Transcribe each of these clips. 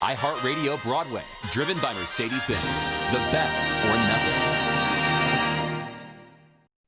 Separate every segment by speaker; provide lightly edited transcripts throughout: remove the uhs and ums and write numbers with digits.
Speaker 1: iHeartRadio Broadway, driven by Mercedes-Benz. The best or nothing.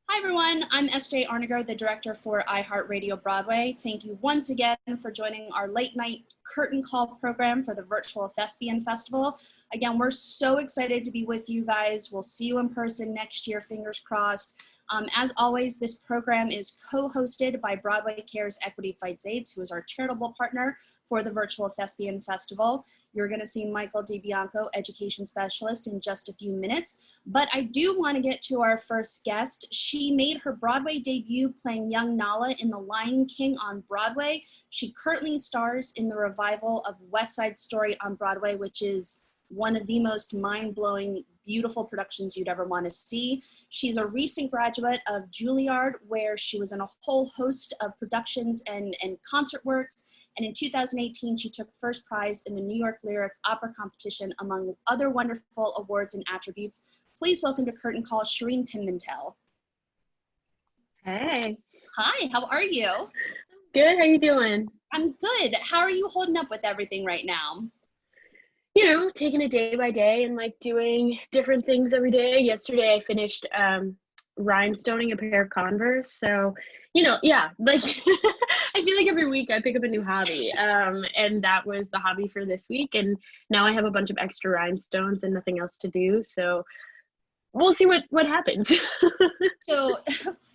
Speaker 2: Hi everyone, I'm S.J. Arnegar, the director for iHeartRadio Broadway. Thank you once again for joining our late night curtain call program for the Virtual Thespian Festival. Again, we're so excited to be with you guys. We'll see you in person next year, fingers crossed. As always, this program is co-hosted by Broadway Cares Equity Fights AIDS, who is our charitable partner for the Virtual Thespian Festival. You're going to see Michael DiBianco, education specialist, in just a few minutes. But I do want to get to our first guest. She made her Broadway debut playing young Nala in The Lion King on Broadway. She currently stars in the revival of West Side Story on Broadway, which is one of the most mind-blowing, beautiful productions you'd ever want to see. She's a recent graduate of Juilliard, where she was in a whole host of productions and concert works. And in 2018, she took first prize in the New York Lyric Opera Competition, among other wonderful awards and attributes. Please welcome to Curtain Call, Shereen Pimental.
Speaker 3: Hey.
Speaker 2: Hi, how are you?
Speaker 3: Good, how you doing?
Speaker 2: I'm good. How are you holding up with everything right now?
Speaker 3: You know, taking it day by day and like doing different things every day. Yesterday I finished rhinestoning a pair of Converse. So, you know, yeah, like I feel like every week I pick up a new hobby. And that was the hobby for this week. And now I have a bunch of extra rhinestones and nothing else to do. So we'll see what happens.
Speaker 2: So,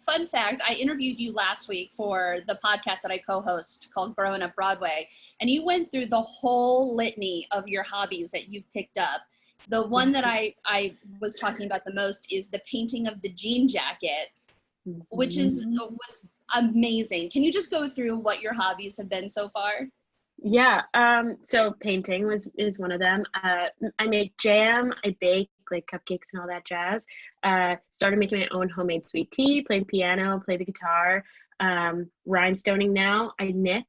Speaker 2: fun fact, I interviewed you last week for the podcast that I co-host called Growing Up Broadway, and you went through the whole litany of your hobbies that you've picked up. The one that I was talking about the most is the painting of the jean jacket, which was amazing. Can you just go through what your hobbies have been so far?
Speaker 3: Yeah, so painting is one of them. I make jam, I bake like cupcakes and all that jazz. Started making my own homemade sweet tea, play the piano, play the guitar, rhinestoning now, I knit.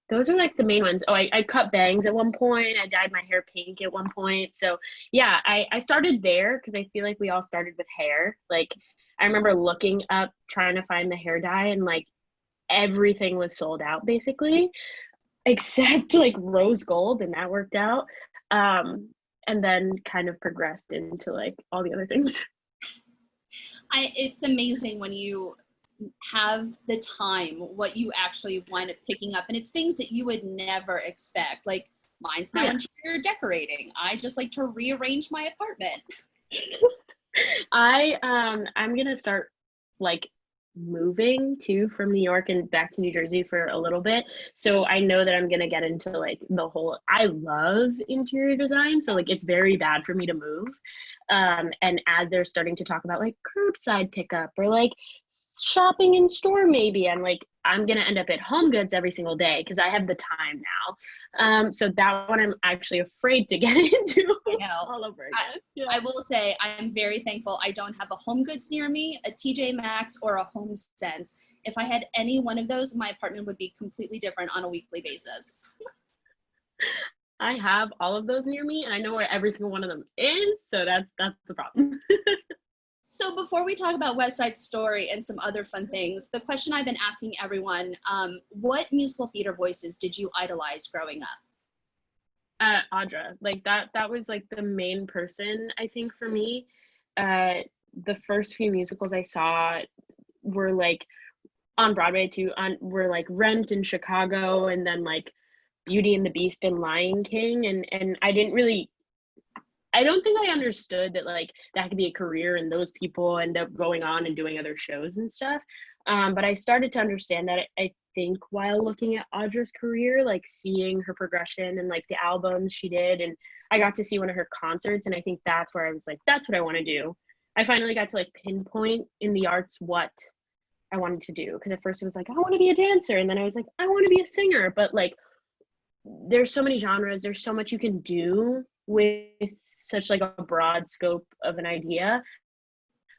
Speaker 3: Those are like the main ones. Oh, I cut bangs at one point. I dyed my hair pink at one point. So yeah, I started there because I feel like we all started with hair. Like I remember looking up, trying to find the hair dye, and like everything was sold out basically, except like rose gold, and that worked out. And then kind of progressed into like all the other things.
Speaker 2: It's amazing when you have the time, what you actually wind up picking up. And it's things that you would never expect. Like mine's now interior decorating. I just like to rearrange my apartment.
Speaker 3: I'm gonna start like moving too from New York and back to New Jersey for a little bit. So I know that I'm gonna get into like the whole, I love interior design. So like it's very bad for me to move. And as they're starting to talk about like curbside pickup or like shopping in store, maybe I'm like, I'm gonna end up at Home Goods every single day because I have the time now. So that one I'm actually afraid to get into all over again.
Speaker 2: I will say I'm very thankful I don't have a Home Goods near me, a TJ Maxx, or a Home Sense. If I had any one of those, my apartment would be completely different on a weekly basis.
Speaker 3: I have all of those near me and I know where every single one of them is, so that's the problem.
Speaker 2: So before we talk about West Side Story and some other fun things, the question I've been asking everyone, what musical theater voices did you idolize growing up?
Speaker 3: Audra, like that was like the main person, I think, for me. The first few musicals I saw were like on Broadway too, were like Rent in Chicago, and then like Beauty and the Beast and Lion King, and I don't think I understood that like that could be a career and those people end up going on and doing other shows and stuff. But I started to understand that, I think, while looking at Audra's career, like seeing her progression and like the albums she did, and I got to see one of her concerts, and I think that's where I was like, that's what I want to do. I finally got to like pinpoint in the arts what I wanted to do, because at first it was like, I want to be a dancer, and then I was like, I want to be a singer. But like there's so many genres, there's so much you can do with such like a broad scope of an idea.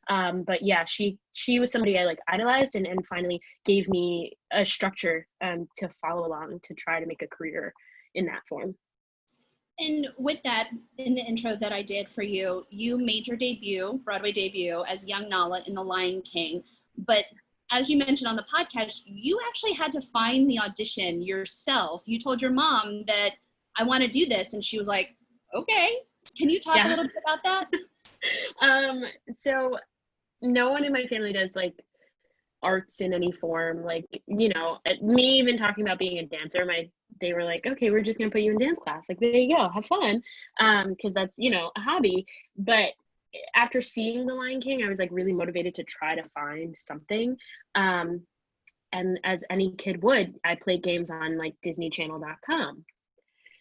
Speaker 3: But yeah, she was somebody I like idolized, and finally gave me a structure to follow along to try to make a career in that form.
Speaker 2: And with that, in the intro that I did for you, you made your debut, Broadway debut, as young Nala in The Lion King. But as you mentioned on the podcast, you actually had to find the audition yourself. You told your mom that I want to do this. And she was like, okay. Can you talk a little bit about that?
Speaker 3: So no one in my family does like arts in any form. Like, you know, me even talking about being a dancer, they were like, okay, we're just gonna put you in dance class. Like, there you go, have fun. Because that's, you know, a hobby. But after seeing The Lion King, I was like really motivated to try to find something. And as any kid would, I played games on like DisneyChannel.com.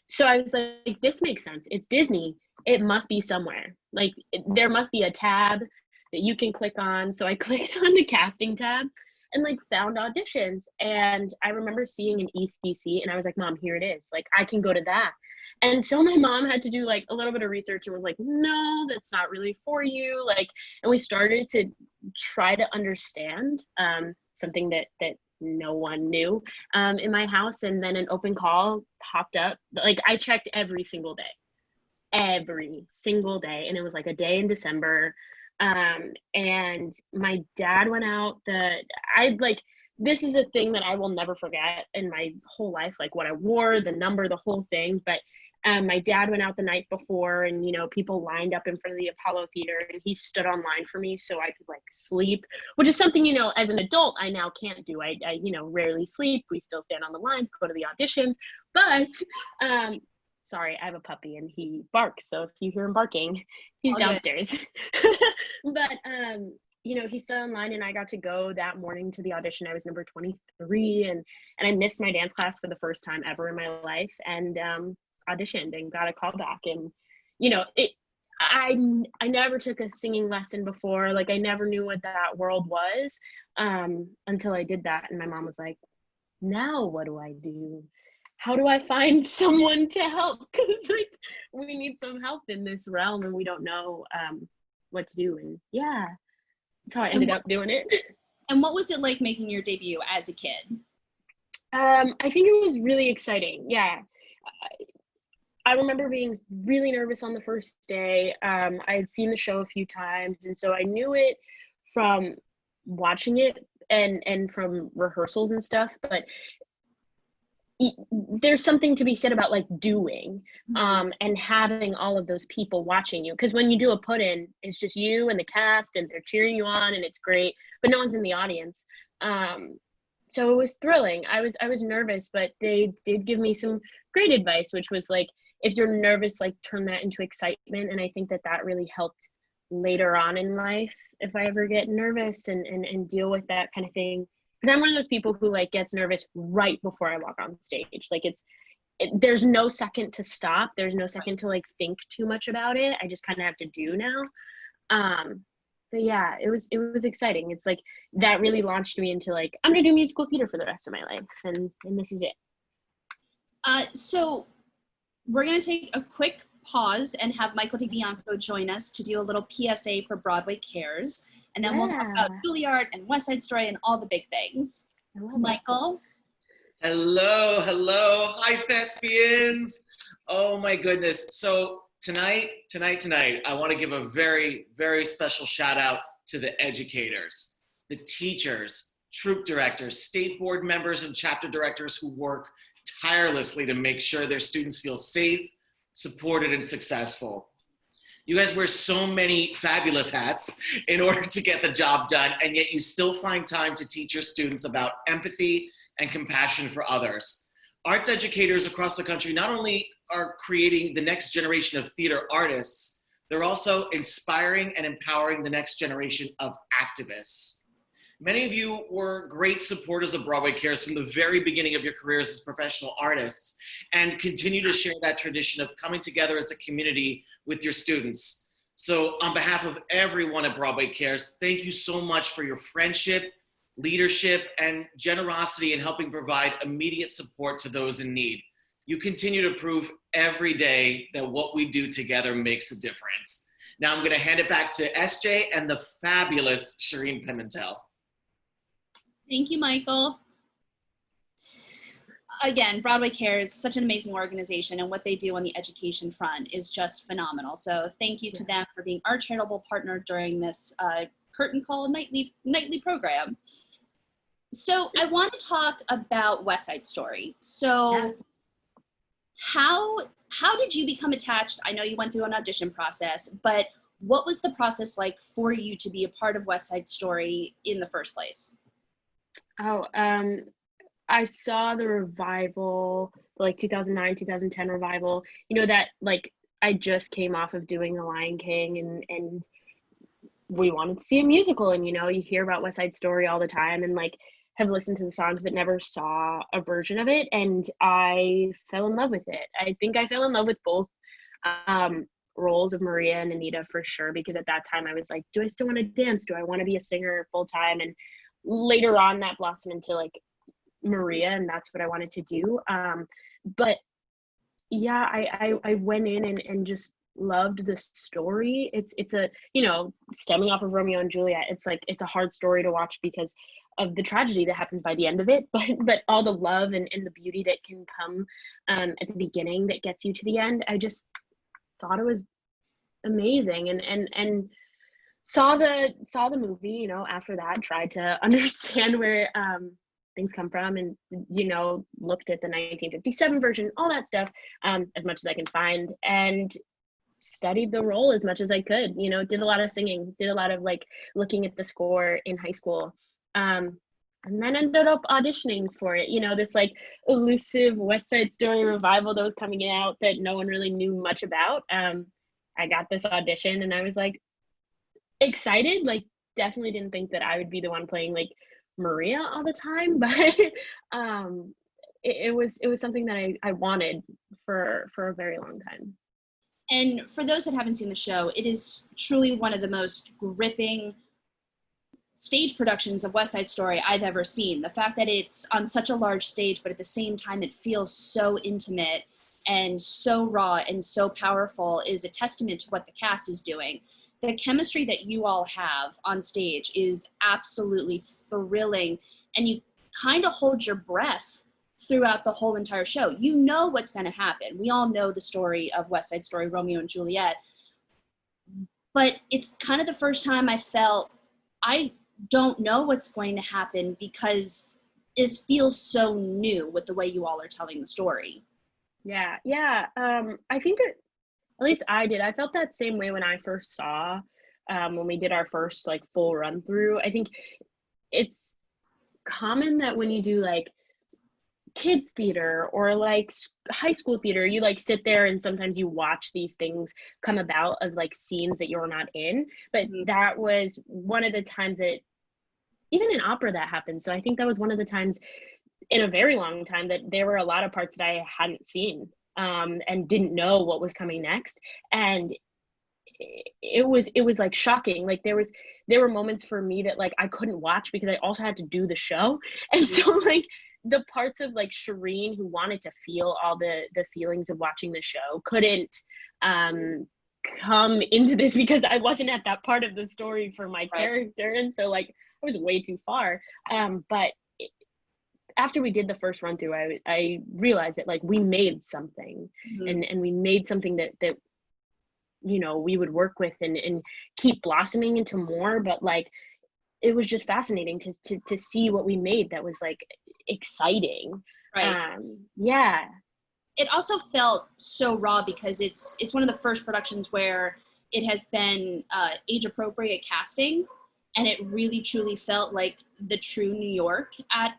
Speaker 3: So I was like, this makes sense. It's Disney. It must be somewhere. Like, there must be a tab that you can click on. So I clicked on the casting tab and like found auditions. And I remember seeing an ECC and I was like, Mom, here it is. Like, I can go to that. And so my mom had to do like a little bit of research and was like, no, that's not really for you. Like, and we started to try to understand something that no one knew in my house. And then an open call popped up. Like, I checked every single day. And it was like a day in December. And my dad went out. This is a thing that I will never forget in my whole life, like what I wore, the number, the whole thing. But my dad went out the night before, and, you know, people lined up in front of the Apollo Theater, and he stood on line for me so I could like sleep, which is something, you know, as an adult, I now can't do. I you know, rarely sleep. We still stand on the lines, go to the auditions. But sorry, I have a puppy and he barks. So if you hear him barking, he's downstairs. But you know, he stood online and I got to go that morning to the audition. I was number 23 and I missed my dance class for the first time ever in my life, and auditioned and got a call back. And, you know, I never took a singing lesson before. Like, I never knew what that world was until I did that. And my mom was like, now what do I do? How do I find someone to help? Because like, we need some help in this realm and we don't know what to do. And yeah, that's how I ended up doing it.
Speaker 2: And what was it like making your debut as a kid?
Speaker 3: I think it was really exciting. Yeah. I remember being really nervous on the first day. I had seen the show a few times, and so I knew it from watching it and from rehearsals and stuff. But there's something to be said about like doing and having all of those people watching you. Because when you do a put-in, it's just you and the cast, and they're cheering you on, and it's great, but no one's in the audience. So it was thrilling. I was nervous, but they did give me some great advice, which was like, if you're nervous, like turn that into excitement. And I think that really helped later on in life if I ever get nervous and deal with that kind of thing. Because I'm one of those people who like gets nervous right before I walk on stage. Like there's no second to stop. There's no second to like think too much about it. I just kind of have to do now. But yeah, it was exciting. It's like that really launched me into like, I'm gonna do musical theater for the rest of my life, and this is it.
Speaker 2: So we're gonna take a quick pause and have Michael DiBianco join us to do a little PSA for Broadway Cares, and then we'll talk about Juilliard and West Side Story and all the big things. Michael.
Speaker 4: Hello, hi thespians. Oh my goodness. So tonight, I want to give a very, very special shout out to the educators, the teachers, troupe directors, state board members, and chapter directors who work tirelessly to make sure their students feel safe, supported, and successful. You guys wear so many fabulous hats in order to get the job done, and yet you still find time to teach your students about empathy and compassion for others. Arts educators across the country not only are creating the next generation of theater artists, they're also inspiring and empowering the next generation of activists. Many of you were great supporters of Broadway Cares from the very beginning of your careers as professional artists, and continue to share that tradition of coming together as a community with your students. So on behalf of everyone at Broadway Cares, thank you so much for your friendship, leadership, and generosity in helping provide immediate support to those in need. You continue to prove every day that what we do together makes a difference. Now I'm going to hand it back to SJ and the fabulous Shereen Pimental.
Speaker 2: Thank you, Michael. Again, Broadway Cares, such an amazing organization, and what they do on the education front is just phenomenal. So thank you to them for being our charitable partner during this curtain call nightly program. So I want to talk about West Side Story. So How did you become attached? I know you went through an audition process, but what was the process like for you to be a part of West Side Story in the first place?
Speaker 3: Oh, I saw the revival, like 2009, 2010 revival. You know that like I just came off of doing The Lion King, and we wanted to see a musical, and you hear about West Side Story all the time, and like have listened to the songs but never saw a version of it, and I fell in love with it. I think I fell in love with both um roles of Maria and Anita for sure, because at that time I was like, do I still want to dance? Do I want to be a singer full time? And later on that blossomed into like Maria, and that's what I wanted to do. But yeah, I went in and just loved the story. It's a, stemming off of Romeo and Juliet, it's like it's a hard story to watch because of the tragedy that happens by the end of it, but all the love and the beauty that can come at the beginning that gets you to the end. I just thought it was amazing, and saw the movie, after that, tried to understand where things come from, and looked at the 1957 version, all that stuff, as much as I can find, and studied the role as much as I could. Did a lot of singing, did a lot of like looking at the score in high school, and then ended up auditioning for it. This like elusive West Side Story revival that was coming out that no one really knew much about. I got this audition and I was like excited, like definitely didn't think that I would be the one playing like Maria all the time, but it was something that I wanted for a very long time.
Speaker 2: And for those that haven't seen the show, it is truly one of the most gripping stage productions of West Side Story I've ever seen. The fact that it's on such a large stage, but at the same time it feels so intimate and so raw and so powerful is a testament to what the cast is doing. The chemistry that you all have on stage is absolutely thrilling, and you kind of hold your breath throughout the whole entire show. You know what's going to happen. We all know the story of West Side Story, Romeo and Juliet, but it's kind of the first time I felt I don't know what's going to happen because this feels so new with the way you all are telling the story.
Speaker 3: Yeah. I think that at least I did. I felt that same way when I first saw, when we did our first like full run through. I think it's common that when you do like kids theater or like high school theater, you like sit there and sometimes you watch these things come about of like scenes that you're not in. But that was one of the times that even in opera that happened. So I think that was one of the times in a very long time that there were a lot of parts that I hadn't seen, and didn't know what was coming next. And it was like shocking. Like there were moments for me that like I couldn't watch because I also had to do the show. And so like the parts of like Shereen who wanted to feel all the feelings of watching the show couldn't come into this because I wasn't at that part of the story for my character. And so like I was way too far. But after we did the first run through, I realized that like we made something, and we made something that we would work with and keep blossoming into more. But like it was just fascinating to see what we made that was like exciting. Yeah.
Speaker 2: It also felt so raw because it's one of the first productions where it has been age appropriate casting, and it really truly felt like the true New York at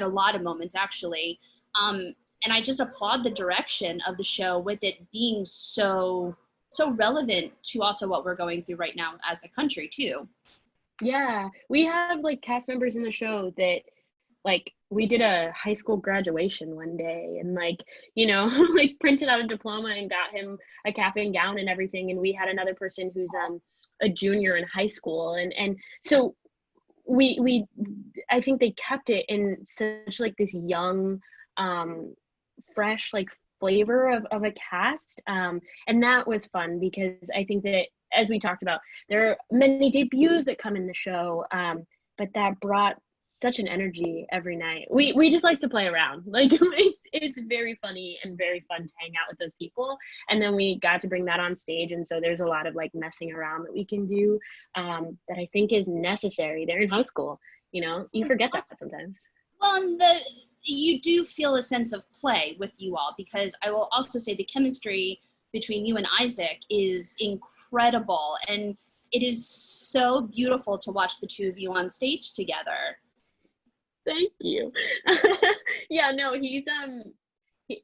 Speaker 2: a lot of moments actually. And I just applaud the direction of the show with it being so relevant to also what we're going through right now as a country too.
Speaker 3: Yeah, we have like cast members in the show that like we did a high school graduation one day and like like printed out a diploma and got him a cap and gown and everything. And we had another person who's a junior in high school, and so we I think they kept it in such like this young fresh like flavor of a cast, and that was fun because I think that, as we talked about, there are many debuts that come in the show, but that brought such an energy every night. We just like to play around. Like it's very funny and very fun to hang out with those people. And then we got to bring that on stage. And so there's a lot of like messing around that we can do, that I think is necessary. They're in high school, you forget that sometimes.
Speaker 2: Well, you do feel a sense of play with you all, because I will also say the chemistry between you and Isaac is incredible, and it is so beautiful to watch the two of you on stage together.
Speaker 3: Thank you. Yeah, no,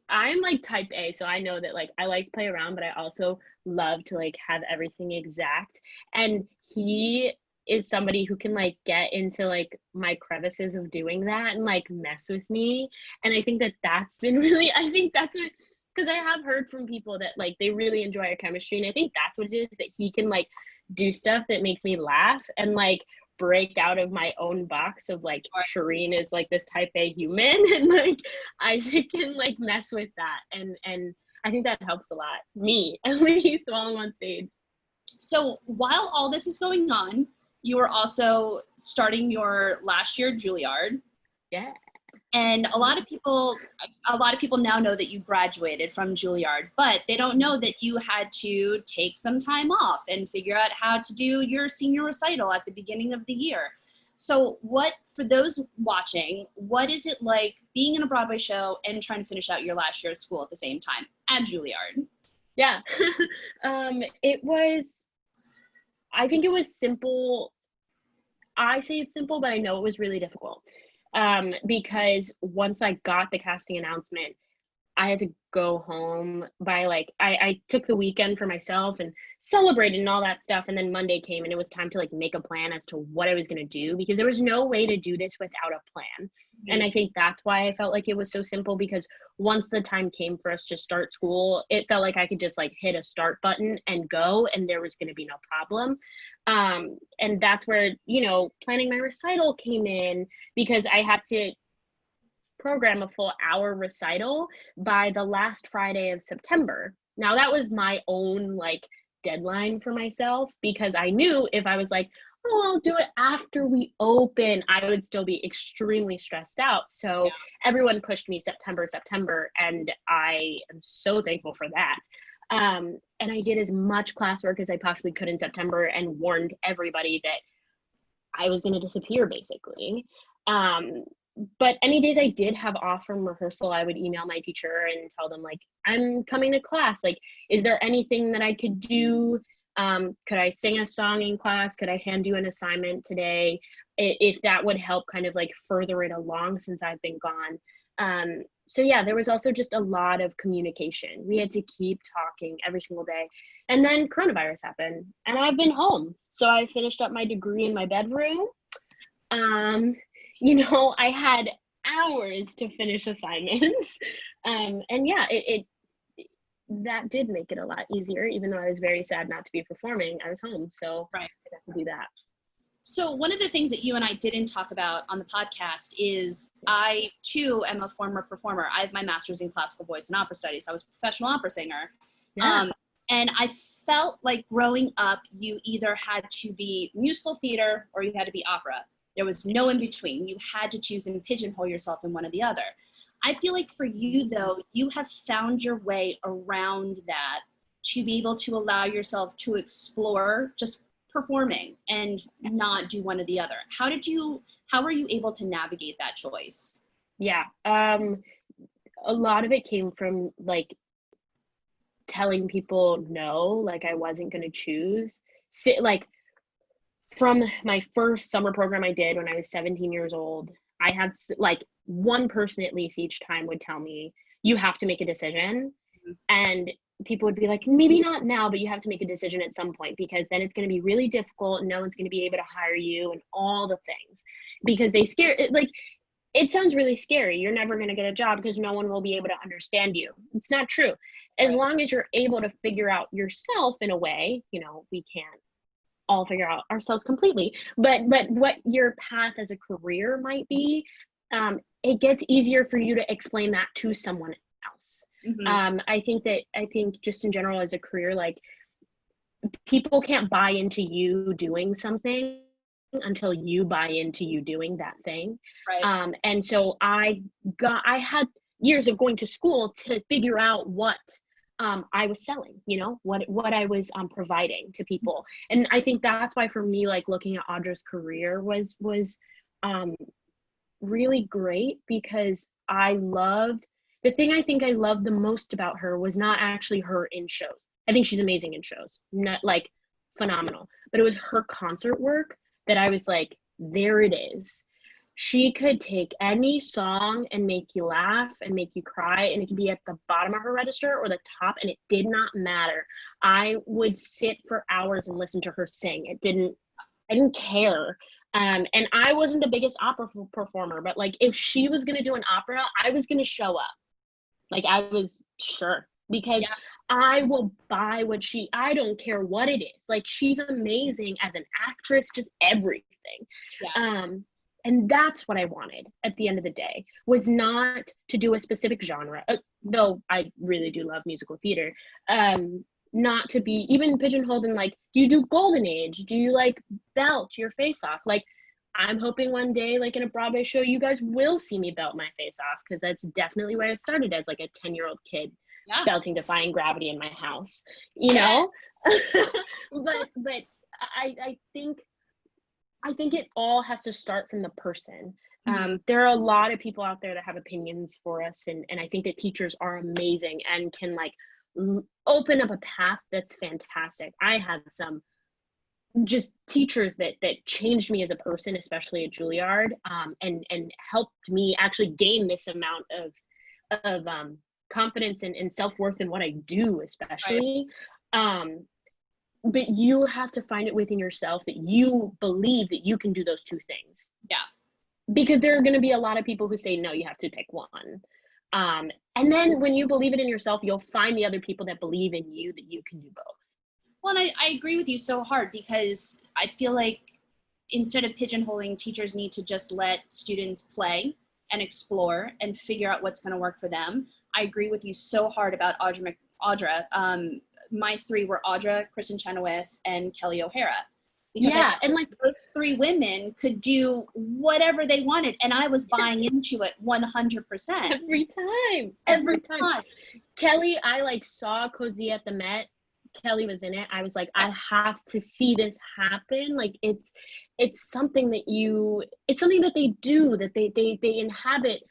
Speaker 3: I'm like type A, so I know that like I like to play around, but I also love to like have everything exact. And he is somebody who can like get into like my crevices of doing that and like mess with me. And I think that that's been really, I think that's what, because I have heard from people that like they really enjoy our chemistry, and I think that's what it is, that he can like do stuff that makes me laugh and like break out of my own box of like Shereen is like this type A human, and like Isaac can like mess with that, and I think that helps a lot, me at least, while I'm on stage.
Speaker 2: So while all this is going on, you are also starting your last year at Juilliard.
Speaker 3: Yeah.
Speaker 2: And a lot of people now know that you graduated from Juilliard, but they don't know that you had to take some time off and figure out how to do your senior recital at the beginning of the year. So for those watching, what is it like being in a Broadway show and trying to finish out your last year of school at the same time at Juilliard?
Speaker 3: Yeah. I think it was simple. I say it's simple, but I know it was really difficult. Because once I got the casting announcement, I had to go home by like, I took the weekend for myself and celebrated and all that stuff. And then Monday came and it was time to like make a plan as to what I was going to do, because there was no way to do this without a plan. Mm-hmm. And I think that's why I felt like it was so simple, because once the time came for us to start school, it felt like I could just like hit a start button and go, and there was going to be no problem. And that's where, you know, planning my recital came in, because I had to program a full hour recital by the last Friday of September. Now that was my own like deadline for myself, because I knew if I was like, oh, I'll do it after we open, I would still be extremely stressed out. So everyone pushed me September, and I am so thankful for that. And I did as much classwork as I possibly could in September and warned everybody that I was going to disappear, basically. But any days I did have off from rehearsal, I would email my teacher and tell them like, I'm coming to class. Like, is there anything that I could do? Could I sing a song in class? Could I hand you an assignment today? If that would help kind of like further it along since I've been gone. So yeah, there was also just a lot of communication. We had to keep talking every single day. And then coronavirus happened and I've been home. So I finished up my degree in my bedroom. You know, I had hours to finish assignments. And yeah, that did make it a lot easier, even though I was very sad not to be performing. I was home, so I got to do that.
Speaker 2: So one of the things that you and I didn't talk about on the podcast is I, too, am a former performer. I have my master's in classical voice and opera studies. I was a professional opera singer. Yeah. And I felt like growing up, you either had to be musical theater or you had to be opera. There was no in between. You had to choose and pigeonhole yourself in one or the other. I feel like for you, though, you have found your way around that to be able to allow yourself to explore just performing and not do one or the other. How were you able to navigate that choice?
Speaker 3: Yeah. A lot of it came from like telling people no, like I wasn't going to choose. Like from my first summer program I did when I was 17 years old, I had like one person at least each time would tell me, you have to make a decision. Mm-hmm. And people would be like, maybe not now, but you have to make a decision at some point, because then it's going to be really difficult and no one's going to be able to hire you and all the things, because it sounds really scary. You're never going to get a job because no one will be able to understand you. It's not true. As long as you're able to figure out yourself in a way, you know, we can't all figure out ourselves completely, but what your path as a career might be, it gets easier for you to explain that to someone else. Mm-hmm. I think just in general as a career, like people can't buy into you doing something until you buy into you doing that thing. Right. And so I had years of going to school to figure out what I was selling, you know, what I was providing to people. And I think that's why for me, like looking at Audra's career was really great, because the thing I think I loved the most about her was not actually her in shows. I think she's amazing in shows, not like phenomenal, but it was her concert work that I was like, there it is. She could take any song and make you laugh and make you cry, and it could be at the bottom of her register or the top, and it did not matter. I would sit for hours and listen to her sing. I didn't care. And I wasn't the biggest opera performer, but like if she was going to do an opera, I was going to show up. Like I was sure, because I will buy I don't care what it is. Like she's amazing as an actress, just everything. Yeah. And that's what I wanted at the end of the day, was not to do a specific genre, though I really do love musical theater. Not to be even pigeonholed in like, do you do Golden Age? Do you like belt your face off? Like, I'm hoping one day, like in a Broadway show, you guys will see me belt my face off, because that's definitely where I started, as like a 10-year-old kid belting Defying Gravity in my house, you know? but I think it all has to start from the person. There are a lot of people out there that have opinions for us, and I think that teachers are amazing and can like open up a path that's fantastic. I had some just teachers that changed me as a person, especially at Juilliard, and helped me actually gain this amount of confidence and self-worth in what I do, especially. But you have to find it within yourself that you believe that you can do those two things. Yeah. Because there are going to be a lot of people who say, no, you have to pick one. And then when you believe it in yourself, you'll find the other people that believe in you that you can do both.
Speaker 2: Well, and I agree with you so hard, because I feel like instead of pigeonholing, teachers need to just let students play and explore and figure out what's going to work for them. I agree with you so hard about Audra. My three were Audra, Kristen Chenoweth, and Kelly O'Hara. Because and like those three women could do whatever they wanted, and I was buying into it 100%.
Speaker 3: Every time. Kelly, I like saw Cozy at the Met. Kelly was in it. I was like, I have to see this happen. Like it's something that they do, that they inhabit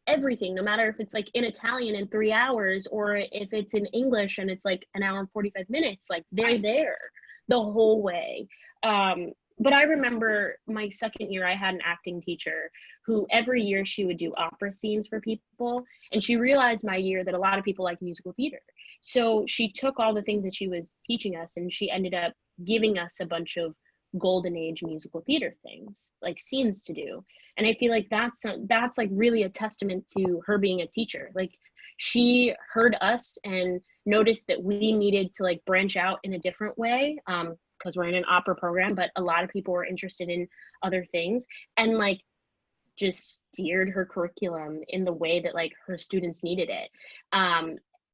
Speaker 3: everything, no matter if it's like in Italian in 3 hours, or if it's in English and it's like an hour and 45 minutes, like they're there the whole way. But I remember my second year, I had an acting teacher who every year she would do opera scenes for people. And she realized my year that a lot of people like musical theater. So she took all the things that she was teaching us, and she ended up giving us a bunch of golden age musical theater things, like scenes to do. And I feel like that's like really a testament to her being a teacher. Like she heard us and noticed that we needed to like branch out in a different way, because we're in an opera program, but a lot of people were interested in other things, and like just steered her curriculum in the way that like her students needed it.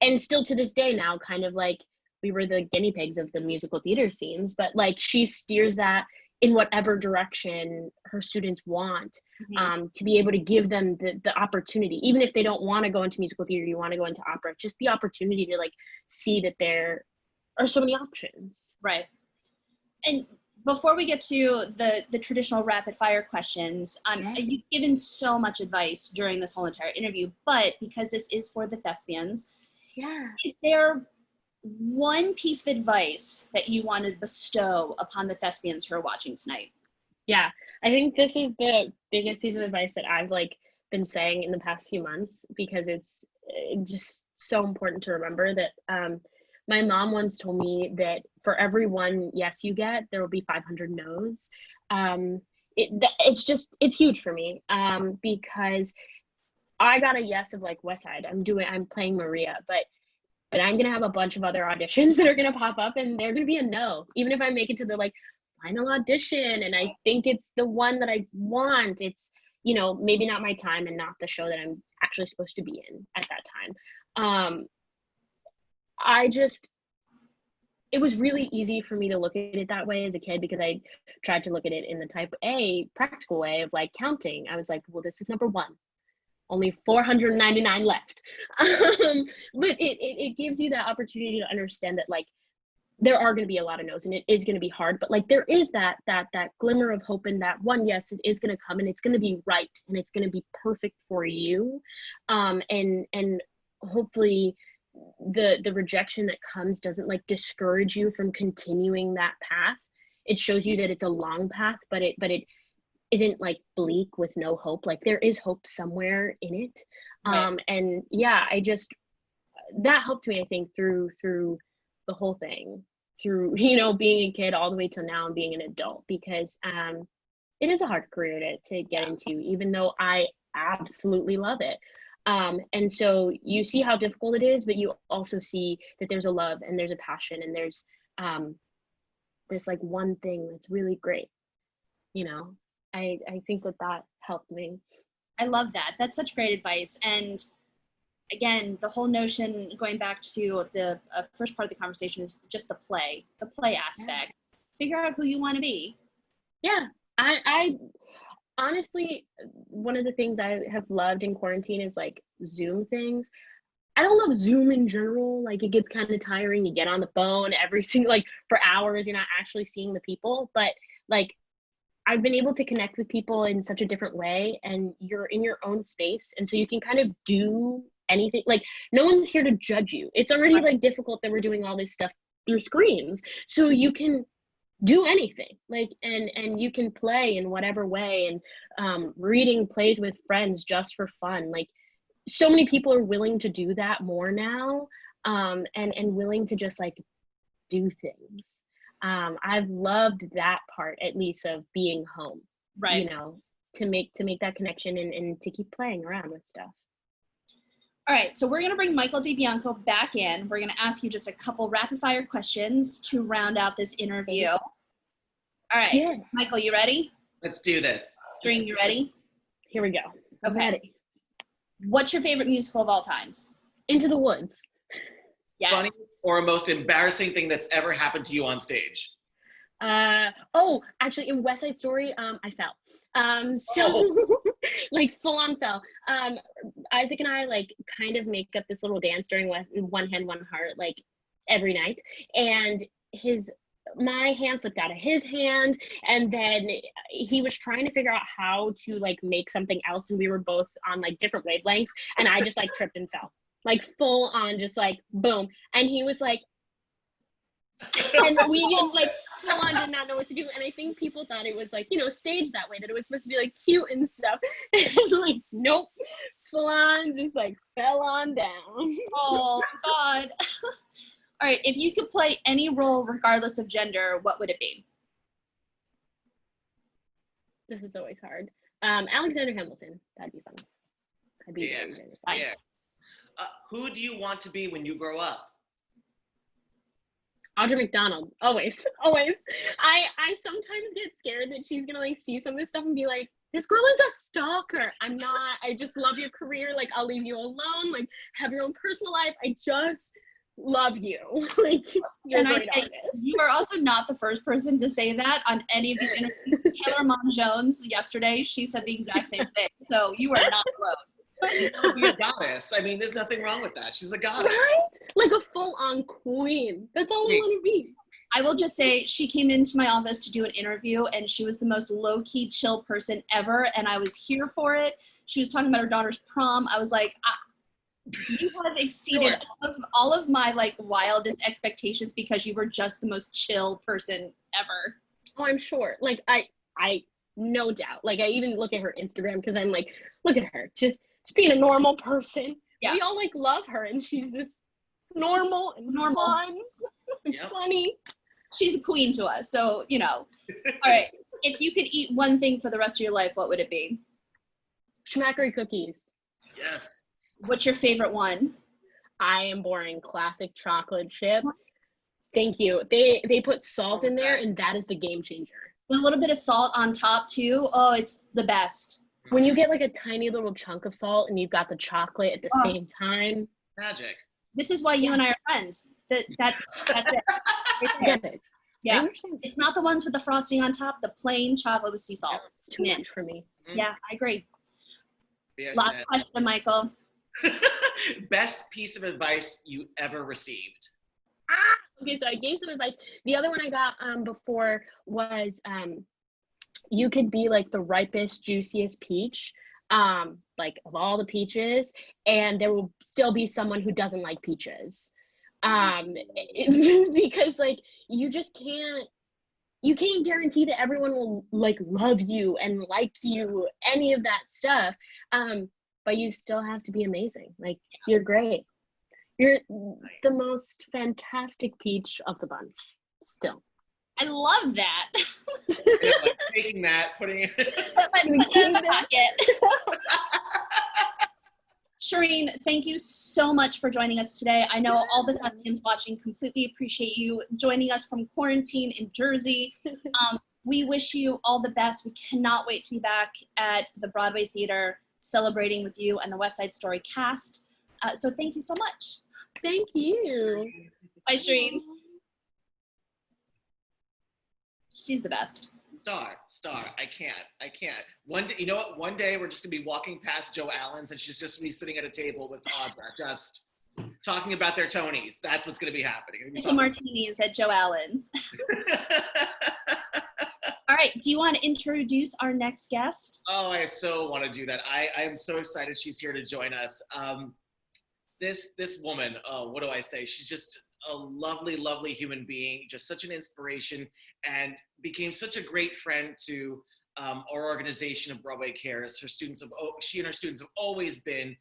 Speaker 3: And still to this day now, kind of like we were the guinea pigs of the musical theater scenes, but like she steers that in whatever direction her students want, to be able to give them the opportunity, even if they don't want to go into musical theater, you want to go into opera, just the opportunity to like see that there are so many options.
Speaker 2: Right. And before we get to the traditional rapid fire questions, you've given so much advice during this whole entire interview, but because this is for the thespians, is there one piece of advice that you want to bestow upon the thespians who are watching tonight?
Speaker 3: Yeah, I think this is the biggest piece of advice that I've like been saying in the past few months, because it's just so important to remember that my mom once told me that for every one yes you get, there will be 500 no's. It's huge for me, because I got a yes of like West Side. I'm playing Maria, but I'm going to have a bunch of other auditions that are going to pop up, and they're going to be a no, even if I make it to the like final audition and I think it's the one that I want. It's, you know, maybe not my time and not the show that I'm actually supposed to be in at that time. It was really easy for me to look at it that way as a kid, because I tried to look at it in the type A practical way of like counting. I was like, well, this is number one. Only 499 left. But it gives you that opportunity to understand that like there are going to be a lot of no's and it is going to be hard, but like there is that glimmer of hope in that one, yes, it is going to come and it's going to be right and it's going to be perfect for you. And hopefully the rejection that comes doesn't like discourage you from continuing that path. It shows you that it's a long path, but it isn't like bleak with no hope. Like there is hope somewhere in it.
Speaker 2: Right.
Speaker 3: And yeah, that helped me, I think, through the whole thing, through, you know, being a kid all the way till now and being an adult, because it is a hard career to get into, even though I absolutely love it. And so you see how difficult it is, but you also see that there's a love and there's a passion and there's this like one thing that's really great. You know, I think that helped me.
Speaker 2: I love that. That's such great advice. And again, the whole notion, going back to the first part of the conversation, is just the play aspect. Yeah. Figure out who you want to be.
Speaker 3: Yeah, I honestly, one of the things I have loved in quarantine is like Zoom things. I don't love Zoom in general. Like it gets kind of tiring. You get on the phone every single, like for hours, you're not actually seeing the people, but like I've been able to connect with people in such a different way, and you're in your own space. And so you can kind of do anything. Like no one's here to judge you. It's already like difficult that we're doing all this stuff through screens. So you can do anything, like, and you can play in whatever way, and reading plays with friends just for fun. Like so many people are willing to do that more now, and willing to just like do things. I've loved that part, at least, of being home,
Speaker 2: right?
Speaker 3: You know, to make that connection and to keep playing around with stuff.
Speaker 2: All right, so we're going to bring Michael DiBianco back in. We're going to ask you just a couple rapid fire questions to round out this interview. All right, yeah. Michael, you ready?
Speaker 4: Let's do this.
Speaker 2: Shereen, you ready?
Speaker 3: Here we go. I'm ready.
Speaker 2: What's your favorite musical of all times?
Speaker 3: Into the Woods.
Speaker 2: Yes.
Speaker 4: Funny or most embarrassing thing that's ever happened to you on stage?
Speaker 3: Actually, in West Side Story, I fell. Like full on fell. Isaac and I like kind of make up this little dance during One Hand, One Heart, like every night. And my hand slipped out of his hand, and then he was trying to figure out how to like make something else, and we were both on like different wavelengths, and I just like tripped and fell. Like full on, just like boom. And he was like, and we didn't like full on did not know what to do. And I think people thought it was like, you know, staged that way, that it was supposed to be like cute and stuff. And like, nope, full on, just like fell on down.
Speaker 2: Oh God. All right, if you could play any role regardless of gender, what would it be?
Speaker 3: This is always hard. Alexander Hamilton. That'd be fun. That'd be
Speaker 4: fun. Yeah. Who do you want to be when you grow up?
Speaker 3: Audra McDonald. Always. I sometimes get scared that she's gonna like see some of this stuff and be like, this girl is a stalker. I'm not. I just love your career. Like, I'll leave you alone. Like, have your own personal life. I just love you. Like, you're a great artist.
Speaker 2: You are also not the first person to say that on any of these interviews. Taylor Mom-Jones yesterday, she said the exact same thing. So you are not alone.
Speaker 4: Be a goddess. I mean, there's nothing wrong with that. She's a goddess.
Speaker 3: Right? Like a full-on queen. That's all I want to be.
Speaker 2: I will just say, she came into my office to do an interview, and she was the most low-key, chill person ever, and I was here for it. She was talking about her daughter's prom. I was like, you have exceeded all of my like wildest expectations, because you were just the most chill person ever.
Speaker 3: Oh, I'm sure. Like, I no doubt. Like, I even look at her Instagram, because I'm like, look at her, just being a normal person. Yeah. We all like love her, and she's just normal and fun and funny.
Speaker 2: She's a queen to us, so you know. All right, if you could eat one thing for the rest of your life, what would it be?
Speaker 3: Schmackery cookies.
Speaker 4: Yes.
Speaker 2: What's your favorite one?
Speaker 3: I am boring. Classic chocolate chip. Thank you. They put salt in there, and that is the game changer.
Speaker 2: A little bit of salt on top too. Oh, it's the best.
Speaker 3: When you get like a tiny little chunk of salt and you've got the chocolate at the same time.
Speaker 4: Magic.
Speaker 2: This is why you and I are friends. That's it.
Speaker 3: Get it.
Speaker 2: Yeah. It's not the ones with the frosting on top, the plain chocolate with sea salt.
Speaker 3: It's too much for me.
Speaker 2: Yeah, I agree. Last question, Michael.
Speaker 4: Best piece of advice you ever received?
Speaker 3: Okay, so I gave some advice. The other one I got before was you could be like the ripest, juiciest peach, like of all the peaches, and there will still be someone who doesn't like peaches. Because like you can't guarantee that everyone will like love you and like you, any of that stuff. But you still have to be amazing. Like, you're great. You're the most fantastic peach of the bunch still.
Speaker 2: I love that.
Speaker 4: Like taking that, putting it.
Speaker 2: Put it in the pocket. Shereen, thank you so much for joining us today. I know all the thespians watching completely appreciate you joining us from quarantine in Jersey. We wish you all the best. We cannot wait to be back at the Broadway Theater celebrating with you and the West Side Story cast. So thank you so much.
Speaker 3: Thank you.
Speaker 2: Bye, Shereen. She's the best.
Speaker 4: Star. I can't. One day, you know what? One day we're just gonna be walking past Joe Allen's and she's just gonna be sitting at a table with Audra, just talking about their Tonys. That's what's gonna be happening.
Speaker 2: Little martinis at Joe Allen's. All right, do you want to introduce our next guest?
Speaker 4: Oh, I so want to do that. I am so excited she's here to join us. This woman, what do I say? She's just a lovely, lovely human being, just such an inspiration, and became such a great friend to our organization of Broadway Cares. She and her students have always been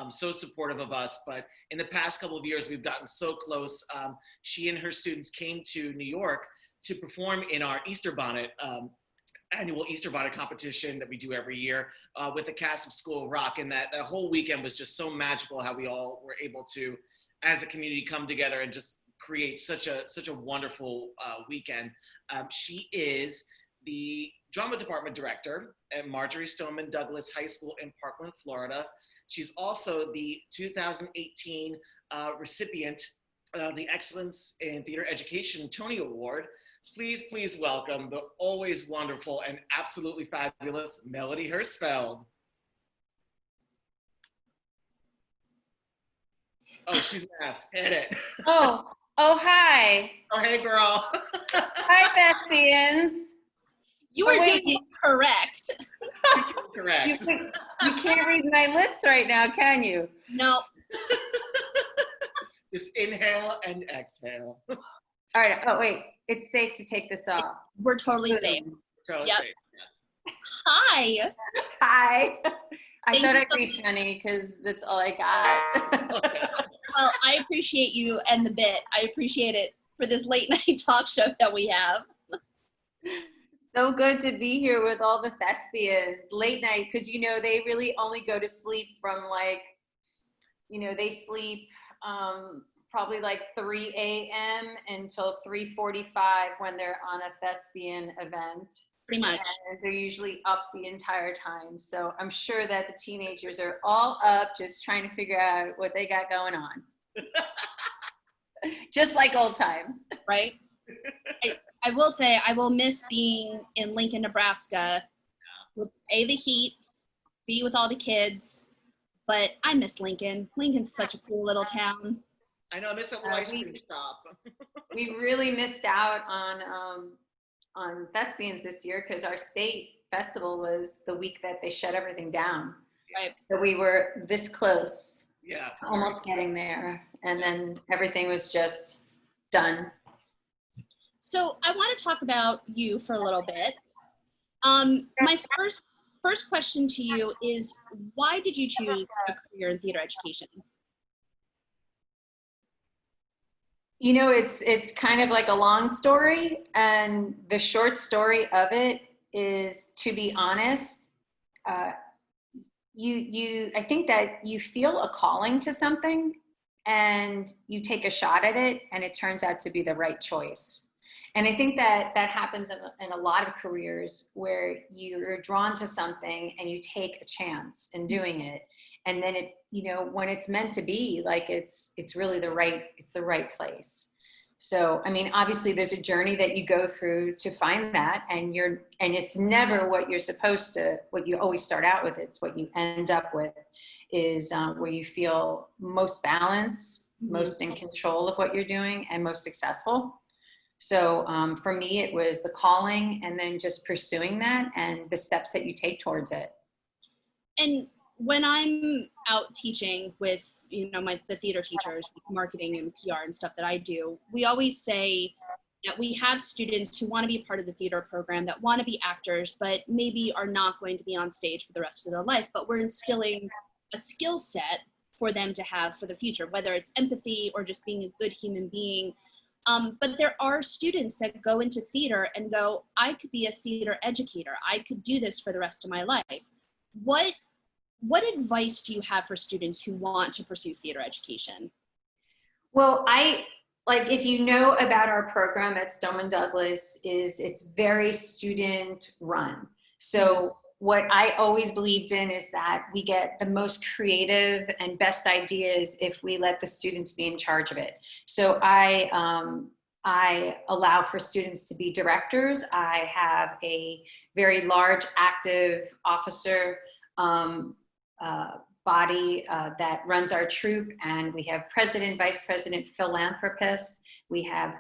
Speaker 4: so supportive of us, but in the past couple of years, we've gotten so close. She and her students came to New York to perform in our Easter Bonnet, annual Easter Bonnet competition that we do every year with the cast of School of Rock. And that whole weekend was just so magical, how we all were able to, as a community, come together and just create such a wonderful weekend. She is the drama department director at Marjorie Stoneman Douglas High School in Parkland, Florida. She's also the 2018 recipient of the Excellence in Theater Education Tony Award. Please welcome the always wonderful and absolutely fabulous Melody Herzfeld. Oh, she's masked. Hit it.
Speaker 5: Oh, hi.
Speaker 4: Oh, hey, girl.
Speaker 5: Hi, thespians.
Speaker 2: You were doing it correct.
Speaker 4: Correct.
Speaker 5: You can't read my lips right now, can you?
Speaker 2: No.
Speaker 4: Just inhale and exhale.
Speaker 5: All right. Oh, wait. It's safe to take this off.
Speaker 2: We're totally safe.
Speaker 4: Totally
Speaker 2: Yep.
Speaker 4: safe, yes.
Speaker 2: Hi.
Speaker 5: Hi. I
Speaker 2: Thank
Speaker 5: thought
Speaker 2: you
Speaker 5: I'd
Speaker 2: so
Speaker 5: be funny because that's all I got.
Speaker 2: Well, I appreciate you and the bit. I appreciate it for this late night talk show that we have.
Speaker 5: So good to be here with all the thespians late night, because they really only go to sleep from they sleep probably like 3 a.m. until 3:45 when they're on a thespian event.
Speaker 2: Pretty much.
Speaker 5: And they're usually up the entire time. So I'm sure that the teenagers are all up just trying to figure out what they got going on. Just like old times.
Speaker 2: Right? I will say I will miss being in Lincoln, Nebraska with the heat, be with all the kids, but I miss Lincoln. Lincoln's such a cool little town.
Speaker 4: I know, I miss that little ice cream shop.
Speaker 5: We really missed out on thespians this year because our state festival was the week that they shut everything down.
Speaker 2: Right.
Speaker 5: So we were this close
Speaker 4: Yeah.
Speaker 5: to almost getting there, and then everything was just done.
Speaker 2: So I want to talk about you for a little bit. My first question to you is, why did you choose a career in theater education?
Speaker 5: It's kind of like a long story, and the short story of it is, to be honest, I think that you feel a calling to something and you take a shot at it and it turns out to be the right choice. And I think that happens in a lot of careers where you're drawn to something and you take a chance in doing it. And then when it's meant to be, like it's really the right place. So, I mean, obviously there's a journey that you go through to find that, and it's never what you always start out with. It's what you end up with is where you feel most balanced most in control of what you're doing and most successful. So for me, it was the calling and then just pursuing that and the steps that you take towards it.
Speaker 2: And when I'm out teaching with, the theater teachers, marketing and PR and stuff that I do, we always say that we have students who want to be part of the theater program, that want to be actors, but maybe are not going to be on stage for the rest of their life. But we're instilling a skill set for them to have for the future, whether it's empathy or just being a good human being. But there are students that go into theater and go, I could be a theater educator. I could do this for the rest of my life. What advice do you have for students who want to pursue theater education?
Speaker 5: Well, if you know about our program at Stoneman Douglas, it's very student run. So what I always believed in is that we get the most creative and best ideas if we let the students be in charge of it. So I allow for students to be directors. I have a very large active officer body that runs our troupe, and we have president, vice president, philanthropist, we have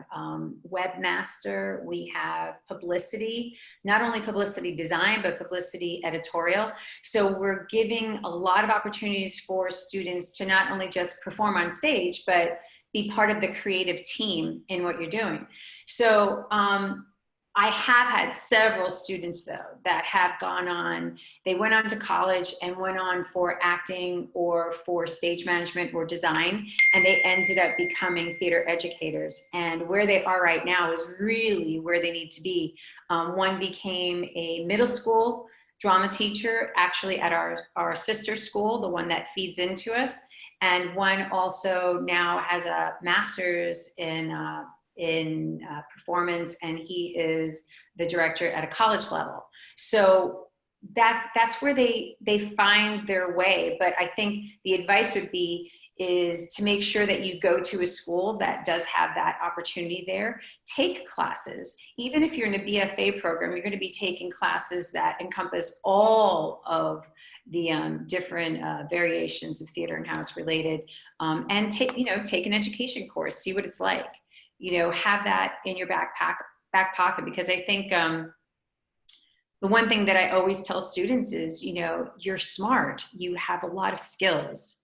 Speaker 5: webmaster, we have publicity, not only publicity design, but publicity editorial. So we're giving a lot of opportunities for students to not only just perform on stage, but be part of the creative team in what you're doing. So I have had several students, though, that have gone on, they went on to college and went on for acting or for stage management or design, and they ended up becoming theater educators. And where they are right now is really where they need to be. One became a middle school drama teacher, actually at our sister school, the one that feeds into us. And one also now has a master's in performance, and he is the director at a college level. So that's where they find their way. But I think the advice would be is to make sure that you go to a school that does have that opportunity there. Take classes. Even if you're in a BFA program, you're going to be taking classes that encompass all of the different variations of theater and how it's related, and take an education course, see what it's like. Have that in your back pocket, because I think the one thing that I always tell students is, you're smart, you have a lot of skills.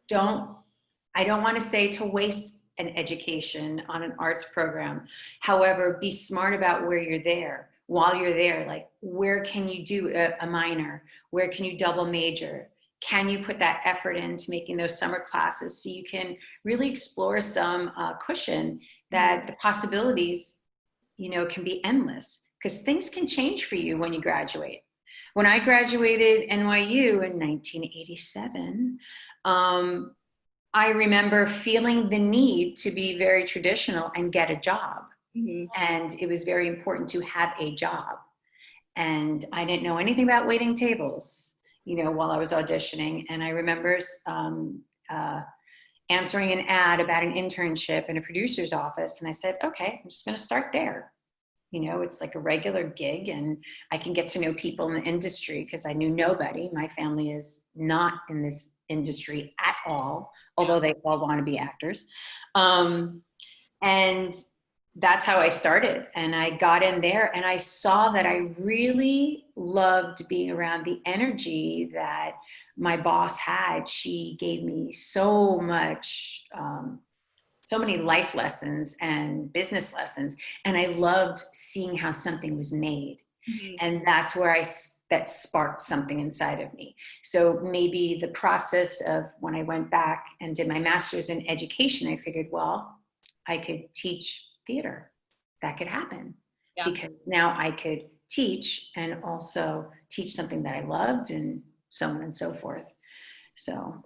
Speaker 5: I don't want to say to waste an education on an arts program. However, be smart about where you're there. While you're there, like, where can you do a minor? Where can you double major? Can you put that effort into making those summer classes so you can really explore some cushion that the possibilities, can be endless, because things can change for you when you graduate. When I graduated NYU in 1987, I remember feeling the need to be very traditional and get a job. Mm-hmm. And it was very important to have a job. And I didn't know anything about waiting tables, while I was auditioning. And I remember answering an ad about an internship in a producer's office. And I said, okay, I'm just going to start there. It's like a regular gig, and I can get to know people in the industry, because I knew nobody. My family is not in this industry at all, although they all want to be actors. And that's how I started. And I got in there, and I saw that I really loved being around the energy that my boss had. She gave me so much, so many life lessons and business lessons. And I loved seeing how something was made. Mm-hmm. And that's where that sparked something inside of me. So maybe the process of when I went back and did my master's in education, I figured, well, I could teach theater. That could happen. Yeah. Because now I could teach and also teach something that I loved, and so on and so forth. So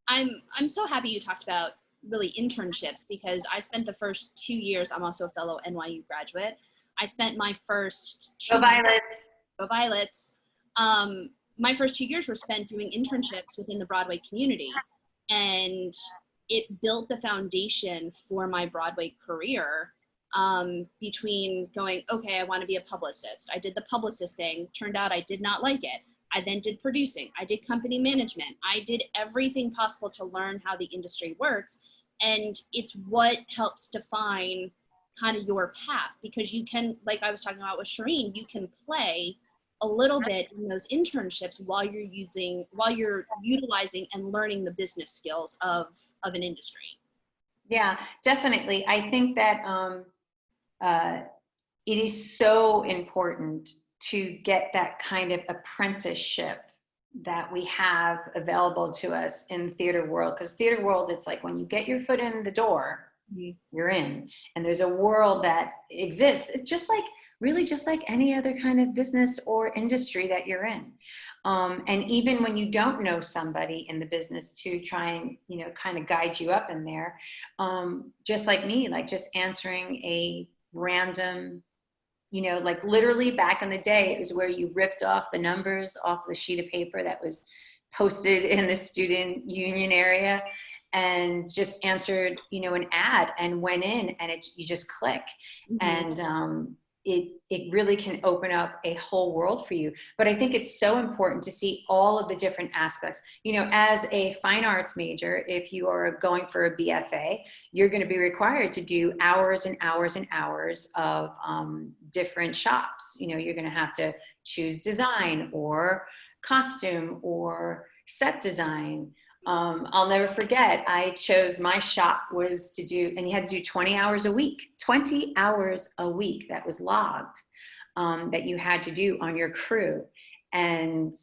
Speaker 2: I'm so happy you talked about really internships, because I spent the first 2 years, I'm also a fellow NYU graduate. I spent my first
Speaker 5: Go Violets.
Speaker 2: Go Violets. My first 2 years were spent doing internships within the Broadway community, and it built the foundation for my Broadway career, between going, okay, I want to be a publicist. I did the publicist thing. Turned out I did not like it. I then did producing. I did company management. I did everything possible to learn how the industry works. And it's what helps define kind of your path, because you can, like I was talking about with Shereen, you can play a little bit in those internships while you're utilizing and learning the business skills of an industry.
Speaker 5: Yeah, definitely. I think that it is so important to get that kind of apprenticeship that we have available to us in the theater world. Because theater world, it's like when you get your foot in the door, you're in. And there's a world that exists. It's just like, really just like any other kind of business or industry that you're in. And even when you don't know somebody in the business, to try and, you know, kind of guide you up in there, just like me, like just answering a random, you know, like literally back in the day, it was where you ripped off the numbers off the sheet of paper that was posted in the student union area and just answered, you know, an ad and went in, and you just click. And it really can open up a whole world for you. But I think it's so important to see all of the different aspects. You know, as a fine arts major, if you are going for a BFA, you're going to be required to do hours and hours and hours of different shops. You know, you're going to have to choose design or costume or set design. I'll never forget, I chose, my shop was to do, and you had to do 20 hours a week, 20 hours a week that was logged, that you had to do on your crew. And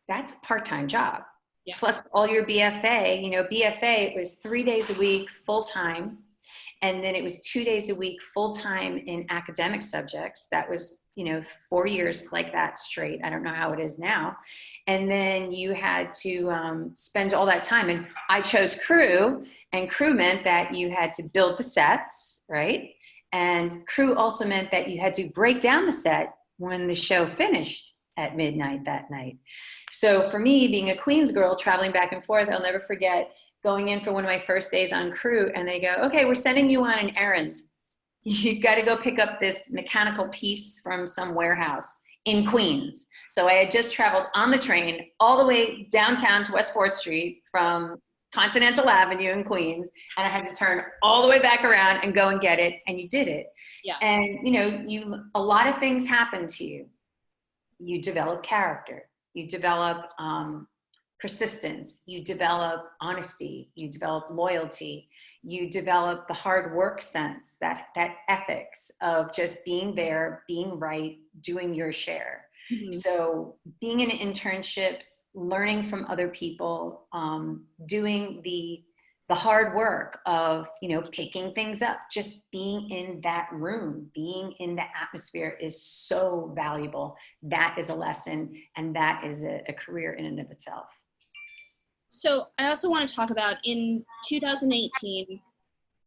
Speaker 5: that's a part-time job. Yeah. Plus all your BFA, you know, BFA, it was 3 days a week, full-time. And then it was 2 days a week, full-time in academic subjects. That was, you know, 4 years like that straight. I don't know how it is now. And then you had to spend all that time. And I chose crew, and crew meant that you had to build the sets, right? And crew also meant that you had to break down the set when the show finished at midnight that night. So for me, being a Queens girl, traveling back and forth, I'll never forget going in for one of my first days on crew, and they go, okay, we're sending you on an errand. You got to go pick up this mechanical piece from some warehouse in Queens. So I had just traveled on the train all the way downtown to West 4th Street from Continental Avenue in Queens, and I had to turn all the way back around and go and get it, and you did it. Yeah. And you know, a lot of things happen to you. You develop character, you develop persistence, you develop honesty, you develop loyalty, you develop the hard work sense, that ethics of just being there, being right, doing your share. So being in internships, learning from other people, doing the hard work of, you know, picking things up, just being in that room, being in the atmosphere is so valuable. That is a lesson, and that is a career in and of itself.
Speaker 2: So I also want to talk about, in 2018,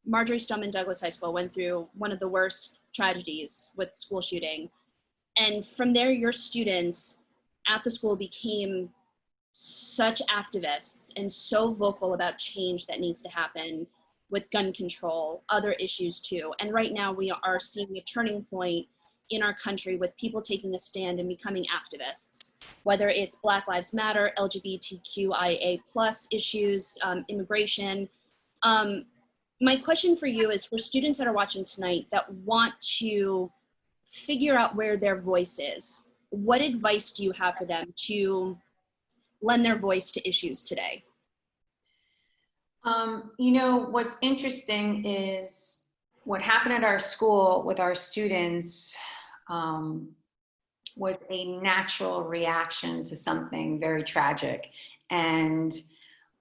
Speaker 2: Marjorie Stoneman Douglas High School went through one of the worst tragedies with school shooting. And from there, your students at the school became such activists and so vocal about change that needs to happen with gun control, other issues too. And right now we are seeing a turning point in our country with people taking a stand and becoming activists, whether it's Black Lives Matter, LGBTQIA+ issues, immigration. My question for you is, for students that are watching tonight that want to figure out where their voice is, what advice do you have for them to lend their voice to issues today?
Speaker 5: You know, what's interesting is what happened at our school with our students was a natural reaction to something very tragic. And